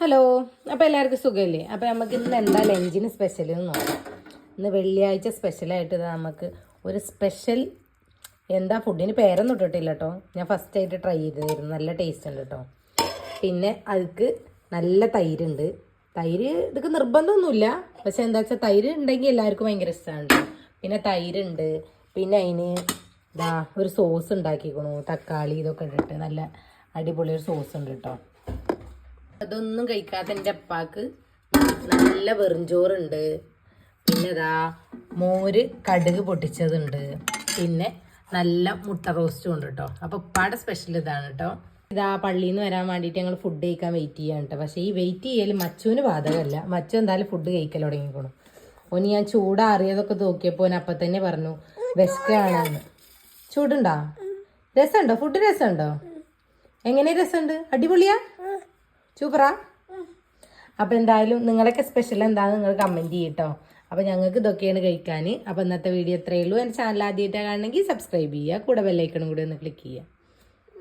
Hello, അപ്പോൾ എല്ലാവർക്കും സുഖമല്ലേ? അപ്പോൾ നമുക്ക് ഇന്ന് എന്താ ലഞ്ചിന് സ്പെഷ്യൽ എന്ന് നോക്കാം. ഇന്ന് വെള്ളിയാഴ്ച സ്പെഷ്യലായിട്ട് നമുക്ക് ഒരു സ്പെഷ്യൽ എന്താ ഫുഡിന് പേരൊന്നും ഇട്ടിട്ടില്ല കേട്ടോ. ഞാൻ ഫസ്റ്റായിട്ട് ട്രൈ ചെയ്തതായിരുന്നു. നല്ല ടേസ്റ്റ് ഉണ്ട് കേട്ടോ. പിന്നെ അതിക്ക് നല്ല തൈരുണ്ട്. തൈര് ഇതൊക്കെ നിർബന്ധമൊന്നുമില്ല, പക്ഷെ എന്താ വെച്ചാൽ തൈര് ഉണ്ടെങ്കിൽ എല്ലാവർക്കും ഭയങ്കര ഇഷ്ടമാണ്. പിന്നെ തൈരുണ്ട്, പിന്നെ അതിന് ഇതാ ഒരു സോസ് ഉണ്ടാക്കിക്കണു, തക്കാളി ഇതൊക്കെ ഇട്ടിട്ട് നല്ല അടിപൊളി ഒരു സോസ് ഉണ്ട് കേട്ടോ. അതൊന്നും കഴിക്കാത്ത എൻ്റെ അപ്പാക്ക് നല്ല വെറുംചോറുണ്ട്. പിന്നെ ഇതാ മോര് കടുക് പൊട്ടിച്ചതുണ്ട്. പിന്നെ നല്ല മുട്ട റോസ്റ്റും ഉണ്ട് കേട്ടോ. അപ്പോൾ ഉപ്പാടെ സ്പെഷ്യൽ ഇതാണ് കേട്ടോ. ഇതാ പള്ളിയിൽ നിന്ന് വരാൻ വേണ്ടിയിട്ട് ഞങ്ങൾ ഫുഡ് കഴിക്കാൻ വെയിറ്റ് ചെയ്യാൻ കേട്ടോ. പക്ഷേ ഈ വെയിറ്റ് ചെയ്യൽ മച്ചുവിന് ബാധകമല്ല. മച്ചു എന്തായാലും ഫുഡ് കഴിക്കൽ തുടങ്ങിക്കോളും. ഓന് ഞാൻ ചൂടാറിയതൊക്കെ നോക്കിയപ്പോൾ ഓൻ അപ്പം തന്നെ പറഞ്ഞു വിശക്കാണെന്ന്. ചൂടുണ്ടോ? രസമുണ്ടോ? ഫുഡ് രസമുണ്ടോ? എങ്ങനെ രസമുണ്ട്? അടിപൊളിയാ? സൂപ്പറാ? അപ്പോൾ എന്തായാലും നിങ്ങളൊക്കെ സ്പെഷ്യൽ എന്താണെന്ന് നിങ്ങൾ കമൻറ്റ് ചെയ്യട്ടോ. അപ്പോൾ ഞങ്ങൾക്ക് ഇതൊക്കെയാണ് കഴിക്കാൻ. അപ്പോൾ ഇന്നത്തെ വീഡിയോ ഇത്രയേ ഉള്ളൂ. എൻ്റെ ചാനൽ ആദ്യമായിട്ടാണ് കാണണമെങ്കിൽ സബ്സ്ക്രൈബ് ചെയ്യുക, കൂടെ ബെല്ലൈക്കണും കൂടി ഒന്ന് ക്ലിക്ക് ചെയ്യുക.